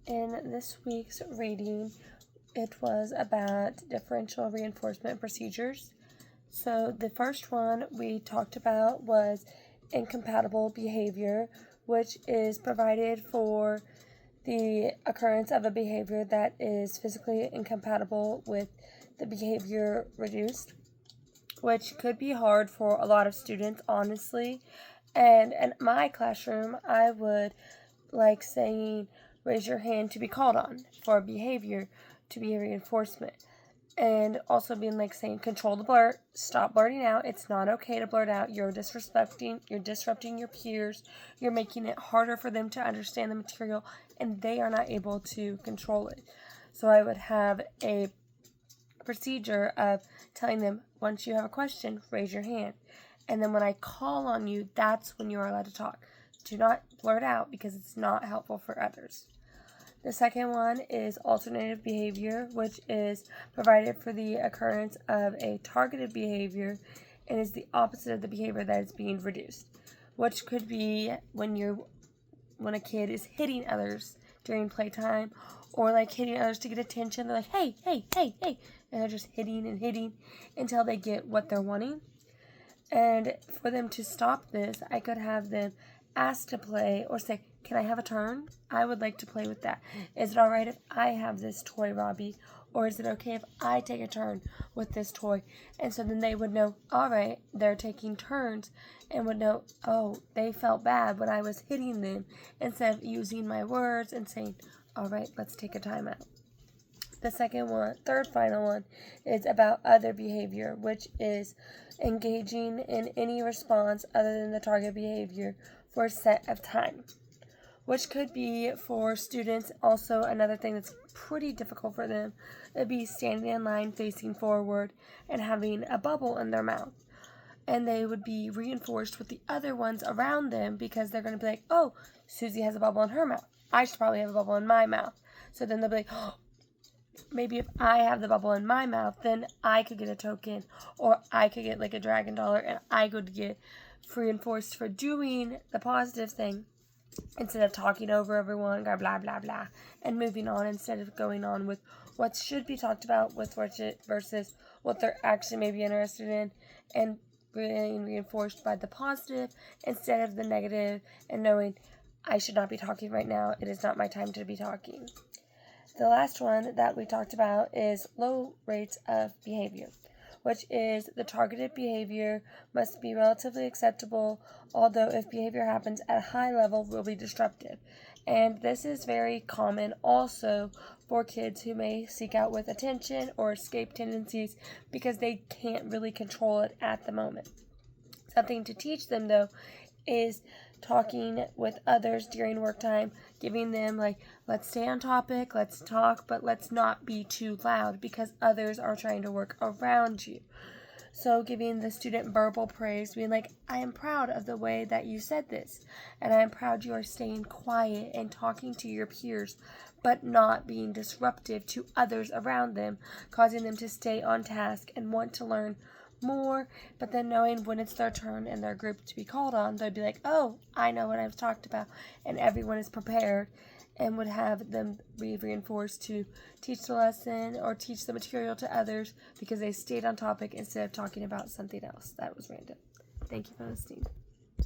In this week's reading, it was about differential reinforcement procedures. So the first one we talked about was incompatible behavior, which is provided for the occurrence of a behavior that is physically incompatible with the behavior reduced, which could be hard for a lot of students, honestly. And in my classroom, I would like saying, raise your hand to be called on for a behavior to be a reinforcement. And also being like saying, control the blurt, stop blurting out. It's not okay to blurt out. You're disrupting your peers. You're making it harder for them to understand the material, and they are not able to control it. So I would have a procedure of telling them, once you have a question, raise your hand. And then when I call on you, that's when you are allowed to talk. Do not blurt out because it's not helpful for others. The second one is alternative behavior, which is provided for the occurrence of a targeted behavior and is the opposite of the behavior that is being reduced, which could be when a kid is hitting others during playtime, or like hitting others to get attention. They're like, hey, hey, hey, hey, and they're just hitting and hitting until they get what they're wanting. And for them to stop this, I could have them ask to play or say, can I have a turn? I would like to play with that. Is it all right if I have this toy, Robbie? Or is it okay if I take a turn with this toy? And so then they would know, all right, they're taking turns, and would know, oh, they felt bad when I was hitting them, instead of using my words and saying, all right, let's take a time out. The third final one, is about other behavior, which is engaging in any response other than the target behavior for a set of time, which could be for students also another thing that's pretty difficult for them. It'd be standing in line facing forward and having a bubble in their mouth. And they would be reinforced with the other ones around them because they're going to be like, oh, Susie has a bubble in her mouth. I should probably have a bubble in my mouth. So then they'll be like, oh, maybe if I have the bubble in my mouth, then I could get a token, or I could get like a dragon dollar, and I could get reinforced for doing the positive thing instead of talking over everyone, blah, blah, blah, and moving on instead of going on with what should be talked about with versus what they're actually maybe interested in, and being reinforced by the positive instead of the negative, and knowing I should not be talking right now. It is not my time to be talking. The last one that we talked about is low rates of behavior, which is the targeted behavior must be relatively acceptable, although if behavior happens at a high level, will be disruptive. And this is very common also for kids who may seek out with attention or escape tendencies because they can't really control it at the moment. Something to teach them, though, is talking with others during work time, giving them like, let's stay on topic, let's talk, but let's not be too loud because others are trying to work around you. So giving the student verbal praise, being like, I am proud of the way that you said this, and I am proud you are staying quiet and talking to your peers, but not being disruptive to others around them, causing them to stay on task and want to learn more, but then knowing when it's their turn and their group to be called on, they'd be like, oh, I know what I've talked about, and everyone is prepared, and would have them be reinforced to teach the lesson or teach the material to others because they stayed on topic instead of talking about something else that was random. Thank you for listening.